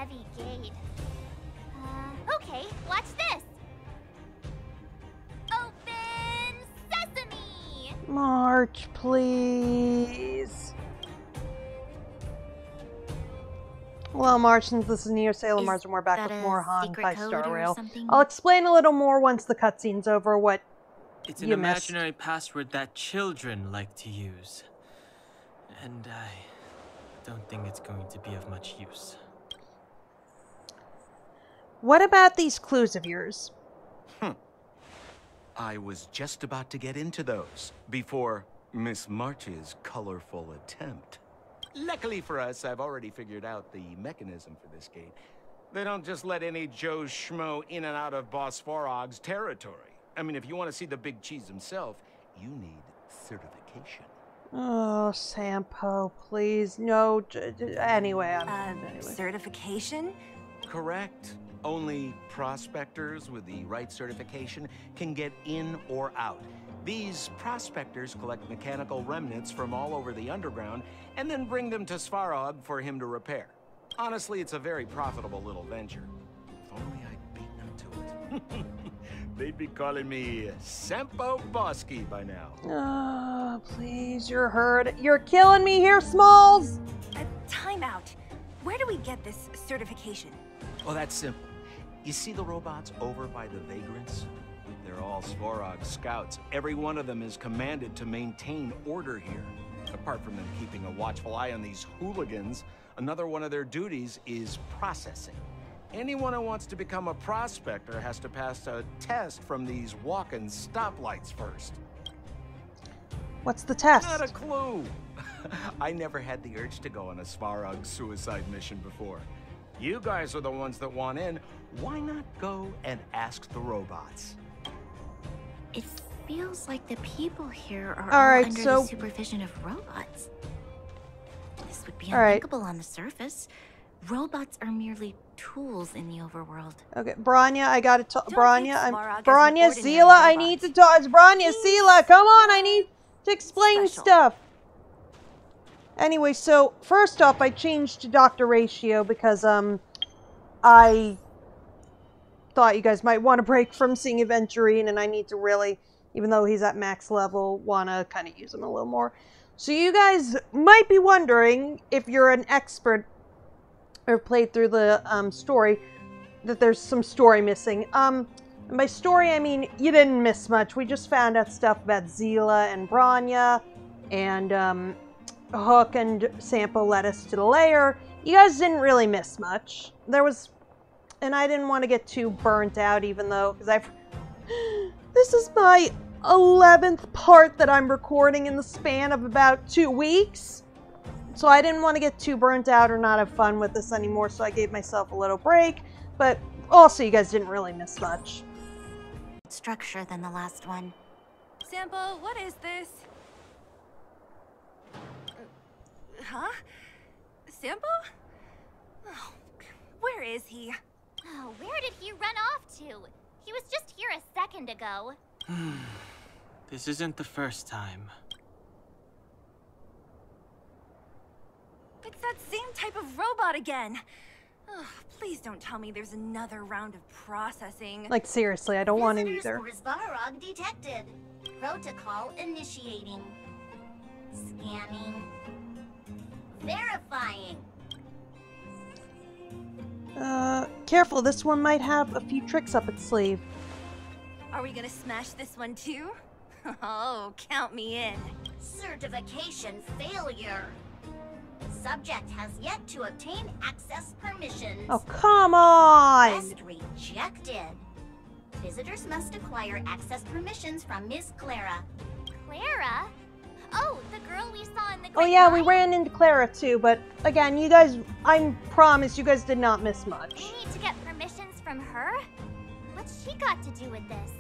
heavy gate. Okay, watch this! Open sesame! March, please. Well, March, since this is near Sailor Mars, and we're back with more Honkai Star Rail. I'll explain a little more once the cutscene's over what it's an imaginary password that children like to use. And I don't think it's going to be of much use. What about these clues of yours? I was just about to get into those before Miss March's colorful attempt. Luckily for us, I've already figured out the mechanism for this gate. They don't just let any Joe Schmo in and out of Boss Farog's territory. I mean, if you want to see the big cheese himself, you need certification. Oh, Sampo, please. No, anyway. Certification? Correct. Only prospectors with the right certification can get in or out. These prospectors collect mechanical remnants from all over the underground and then bring them to Svarog for him to repair. Honestly, it's a very profitable little venture. If only I'd beaten them to it. They'd be calling me Sampo Bosky by now. Oh, please, you're hurt. You're killing me here, Smalls! Time out. Where do we get this certification? Oh, that's simple. You see the robots over by the Vagrants? They're all Svarog scouts. Every one of them is commanded to maintain order here. Apart from them keeping a watchful eye on these hooligans, another one of their duties is processing. Anyone who wants to become a prospector has to pass a test from these walking stoplights first. What's the test? Not a clue. I never had the urge to go on a Svarog suicide mission before. You guys are the ones that want in. Why not go and ask the robots? It feels like the people here are all under the supervision of robots. This would be unthinkable on the surface. Robots are merely tools in the overworld. Okay, Branya, I gotta talk. Branya, Zila, I need to talk. Branya, Zila, come on, I need to explain stuff. Anyway, so first off, I changed to Dr. Ratio because I thought you guys might want to break from seeing Aventurine, and I need to really, even though he's at max level, want to kind of use him a little more. So you guys might be wondering, if you're an expert or played through the story, that there's some story missing. And by story, I mean you didn't miss much. We just found out stuff about Zila and Branya, and Hook and Sampo led us to the lair. You guys didn't really miss much. There was, and I didn't want to get too burnt out, even though, because this is my 11th part that I'm recording in the span of about 2 weeks. So I didn't want to get too burnt out or not have fun with this anymore, so I gave myself a little break. But also, you guys didn't really miss much. Structure than the last one. Sampo, what is this? Huh? Sampo? Oh, where is he? Oh, where did he run off to? He was just here a second ago. This isn't the first time. It's that same type of robot again. Oh, please don't tell me there's another round of processing. Like, seriously, I don't want it either. Visitors for Svarog detected. Protocol initiating. Scanning. Verifying. Careful, this one might have a few tricks up its sleeve. Are we gonna smash this one too? Oh, count me in. Certification failure. Subject has yet to obtain access permissions. Oh, come on! Quest rejected. Visitors must acquire access permissions from Miss Clara. Clara? Oh, the girl we saw in the Oh yeah, we ran into Clara too, but again, you guys, I promise you guys did not miss much. We need to get permissions from her? What's she got to do with this?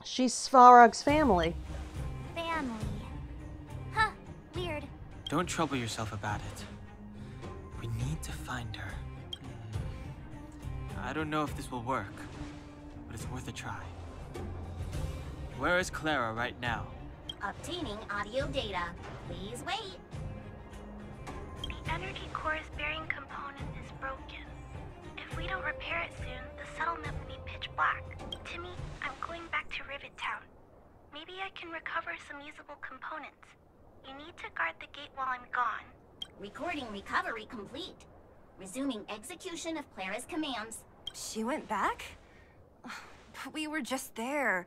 She's Svarog's family. Family. Huh, weird. Don't trouble yourself about it. We need to find her. I don't know if this will work, but it's worth a try. Where is Clara right now? Obtaining audio data. Please wait. energy core's bearing component is broken. If we don't repair it soon, the settlement will be pitch black. Timmy, I'm going back to Rivet Town. Maybe I can recover some usable components. You need to guard the gate while I'm gone. Recording recovery complete. Resuming execution of Clara's commands. She went back? But we were just there.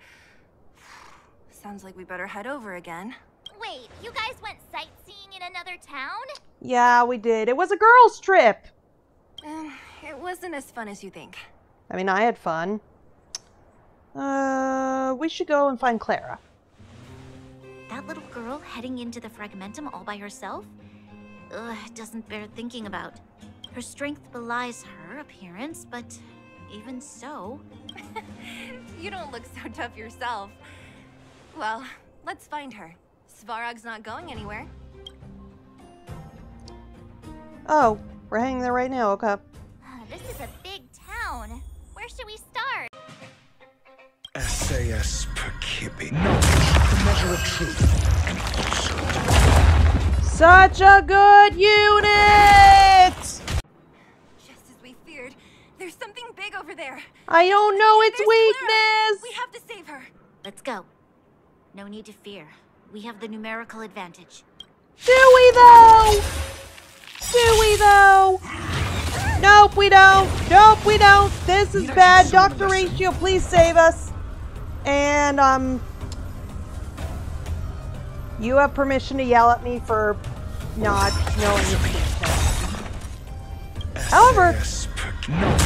Sounds like we better head over again. Wait, you guys went sightseeing in another town? Yeah, we did. It was a girls' trip. It wasn't as fun as you think. I mean, I had fun. We should go and find Clara. That little girl heading into the Fragmentum all by herself? Ugh, doesn't bear thinking about. Her strength belies her appearance, but even so... You don't look so tough yourself. Well, let's find her. Svarog's not going anywhere. Oh, we're heading there right now, okay. This is a big town. Where should we start? SAS per Kibbe. Knowledge, the measure of truth and falsehood. Such a good unit! Just as we feared, there's something big over there. I don't know its There's weakness! Clara. We have to save her. Let's go. No need to fear. We have the numerical advantage. Do we though? Do we though? Nope, we don't. Nope, we don't. This is bad. Dr. Ratio, please save us. And, you have permission to yell at me for not knowing the details. However,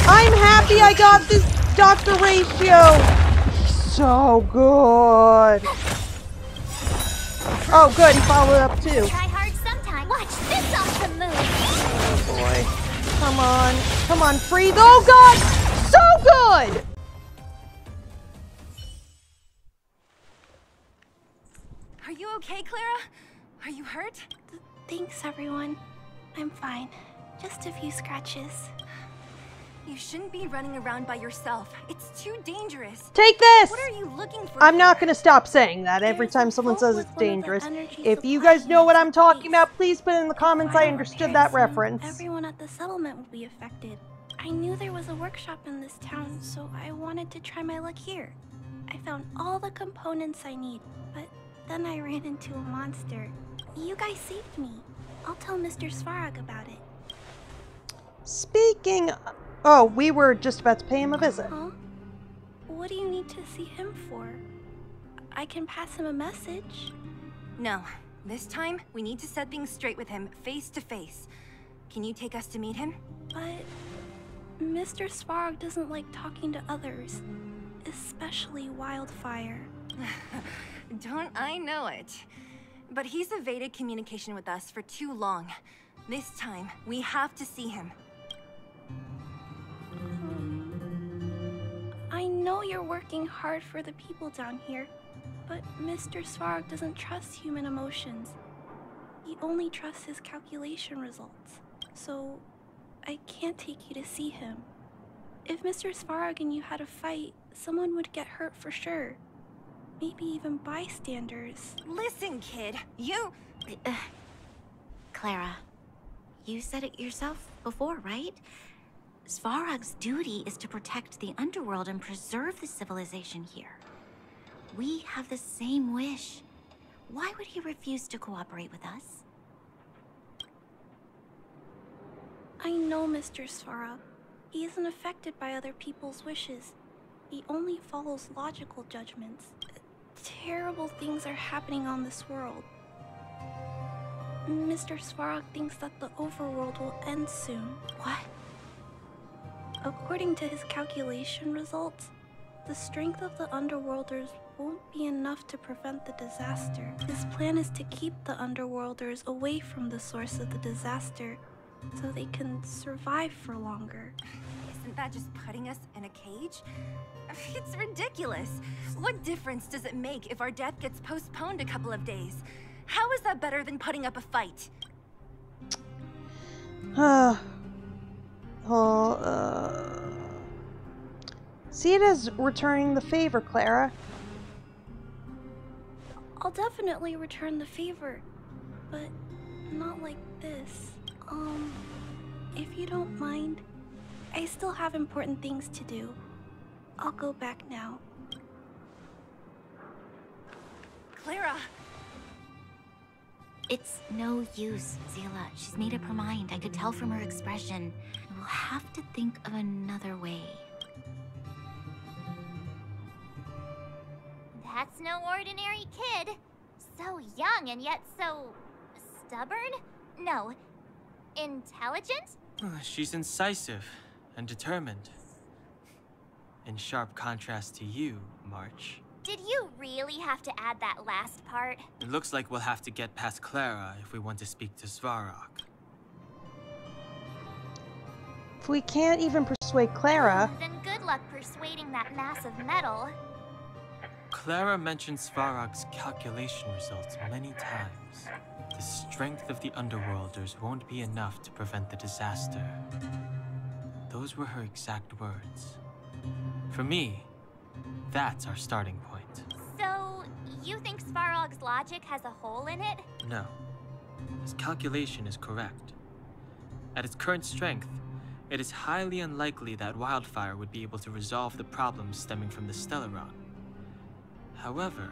I'm happy I got this Dr. Ratio. So good. Oh, good. He followed up too. Try hard sometime. Watch this awesome move. Oh boy. Come on. Come on, freeze. Oh god! So good! Are you okay, Clara? Are you hurt? Thanks, everyone. I'm fine. Just a few scratches. You shouldn't be running around by yourself. It's too dangerous. Take this! What are you looking for? I'm not gonna stop saying that every time someone says it's dangerous. If you guys know what I'm talking about, please put in the comments I understood that reference. Everyone at the settlement will be affected. I knew there was a workshop in this town, so I wanted to try my luck here. I found all the components I need, but then I ran into a monster. You guys saved me. I'll tell Mr. Svarog about it. Speaking... Oh, we were just about to pay him a visit. Huh? What do you need to see him for? I can pass him a message. No. This time, we need to set things straight with him, face to face. Can you take us to meet him? But... Mr. Svarog doesn't like talking to others. Especially Wildfire. Don't I know it? But he's evaded communication with us for too long. This time, we have to see him. I know you're working hard for the people down here, but Mr. Svarog doesn't trust human emotions. He only trusts his calculation results. So, I can't take you to see him. If Mr. Svarog and you had a fight, someone would get hurt for sure. Maybe even bystanders. Listen, kid, you... Clara, you said it yourself before, right? Svarog's duty is to protect the underworld and preserve the civilization here. We have the same wish. Why would he refuse to cooperate with us? I know Mr. Svarog. He isn't affected by other people's wishes. He only follows logical judgments. Terrible things are happening on this world. Mr. Svarog thinks that the overworld will end soon. What? According to his calculation results, the strength of the Underworlders won't be enough to prevent the disaster. His plan is to keep the Underworlders away from the source of the disaster, so they can survive for longer. Isn't that just putting us in a cage? It's ridiculous. What difference does it make if our death gets postponed a couple of days? How is that better than putting up a fight? See it as returning the favor, Clara. I'll definitely return the favor, but not like this. If you don't mind, I still have important things to do. I'll go back now. Clara! It's no use, Zila. She's made up her mind. I could tell from her expression. We'll have to think of another way. That's no ordinary kid. So young and yet so... stubborn? No. Intelligent? She's incisive and determined. In sharp contrast to you, March. Did you really have to add that last part? It looks like we'll have to get past Clara if we want to speak to Svarog. If we can't even persuade Clara... Then good luck persuading that mass of metal. Clara mentioned Svarog's calculation results many times. The strength of the Underworlders won't be enough to prevent the disaster. Those were her exact words. For me, that's our starting point. So, you think Svarog's logic has a hole in it? No. His calculation is correct. At its current strength, it is highly unlikely that Wildfire would be able to resolve the problems stemming from the Stellaron. However,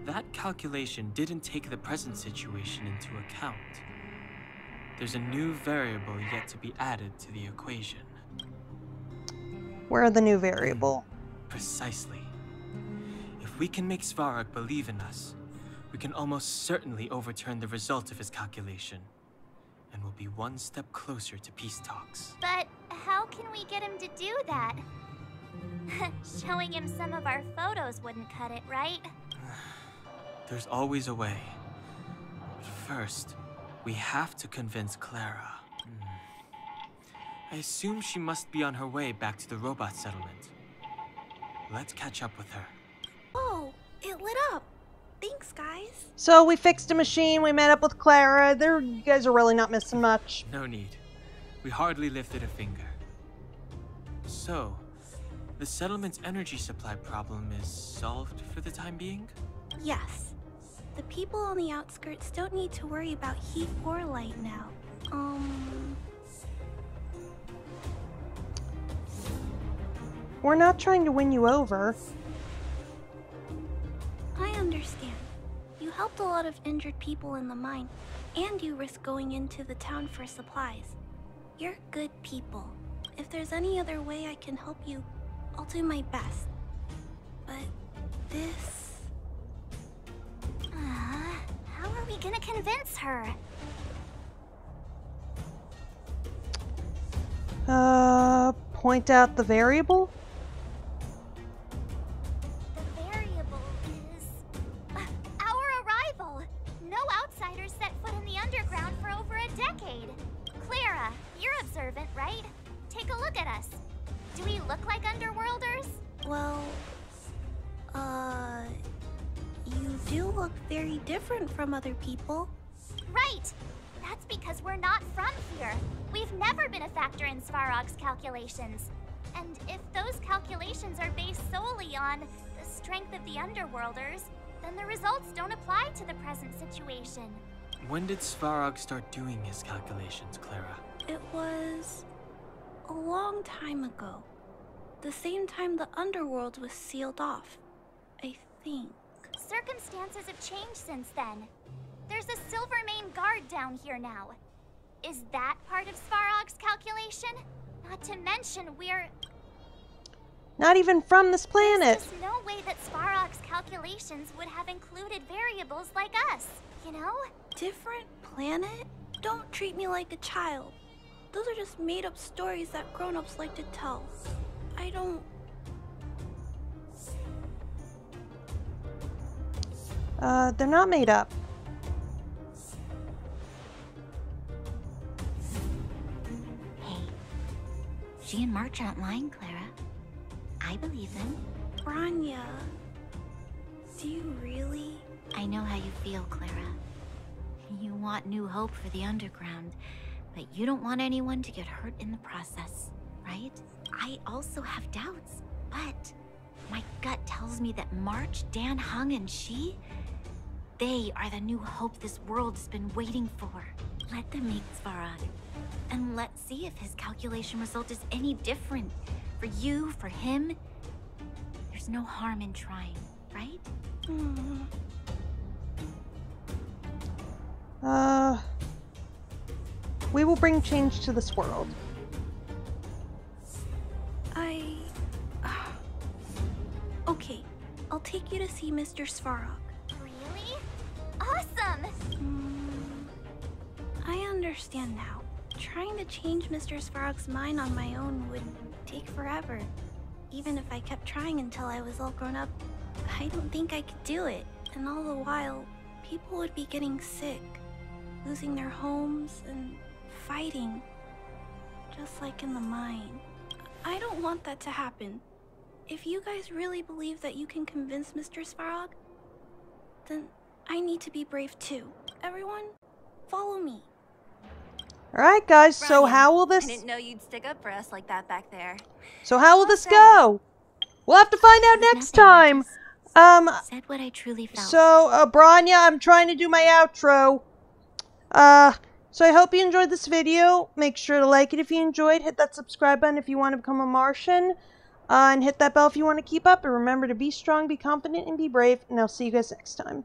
that calculation didn't take the present situation into account. There's a new variable yet to be added to the equation. Where the new variable? Precisely. If we can make Svarog believe in us, we can almost certainly overturn the result of his calculation, and we'll be one step closer to peace talks. But how can we get him to do that? Showing him some of our photos wouldn't cut it, right? There's always a way. But first, we have to convince Clara. I assume she must be on her way back to the robot settlement. Let's catch up with her. Oh, it lit up. Thanks, guys. So we fixed a machine, we met up with Clara. You guys are really not missing much. No need. We hardly lifted a finger. So, the settlement's energy supply problem is solved for the time being? Yes. The people on the outskirts don't need to worry about heat or light now. We're not trying to win you over. I understand. You helped a lot of injured people in the mine, and you risked going into the town for supplies. You're good people. If there's any other way I can help you, I'll do my best. But this... How are we gonna convince her? Point out the variable? The variable is... our arrival! No outsiders set foot in the underground for over a decade. Clara, you're observant, right? Take a look at us. Do we look like Underworlders? Well, you do look very different from other people. Right! That's because we're not from here. We've never been a factor in Svarog's calculations. And if those calculations are based solely on the strength of the Underworlders, then the results don't apply to the present situation. When did Svarog start doing his calculations, Clara? It was a long time ago. The same time the underworld was sealed off, I think. Circumstances have changed since then. There's a Silvermane guard down here now. Is that part of Svarog's calculation? Not to mention we're... Not even from this planet. There's just no way that Svarog's calculations would have included variables like us, you know? Different planet? Don't treat me like a child. Those are just made-up stories that grown-ups like to tell. I don't... They're not made up. Hey, she and March aren't lying, Clara. I believe them. Branya, do you really? I know how you feel, Clara. You want new hope for the underground, but you don't want anyone to get hurt in the process, right? I also have doubts, but my gut tells me that March, Dan Heng, and she, they are the new hope this world has been waiting for. Let them meet Svarog, and let's see if his calculation result is any different. For you, for him, there's no harm in trying, right? We will bring change to this world. Okay, I'll take you to see Mr. Svarog. Really? Awesome! I understand now. Trying to change Mr. Svarog's mind on my own would take forever. Even if I kept trying until I was all grown up, I don't think I could do it. And all the while, people would be getting sick, losing their homes, and fighting. Just like in the mine. I don't want that to happen. If you guys really believe that you can convince Mr. Svarog, then I need to be brave too. Everyone, follow me. Alright guys, so how will this... I didn't know you'd stick up for us like that back there. So how will this go? We'll have to find out next time. Said what I truly felt. So, Branya, I'm trying to do my outro. So I hope you enjoyed this video. Make sure to like it if you enjoyed. Hit that subscribe button if you want to become a Martian. And hit that bell if you want to keep up. And remember to be strong, be confident, and be brave. And I'll see you guys next time.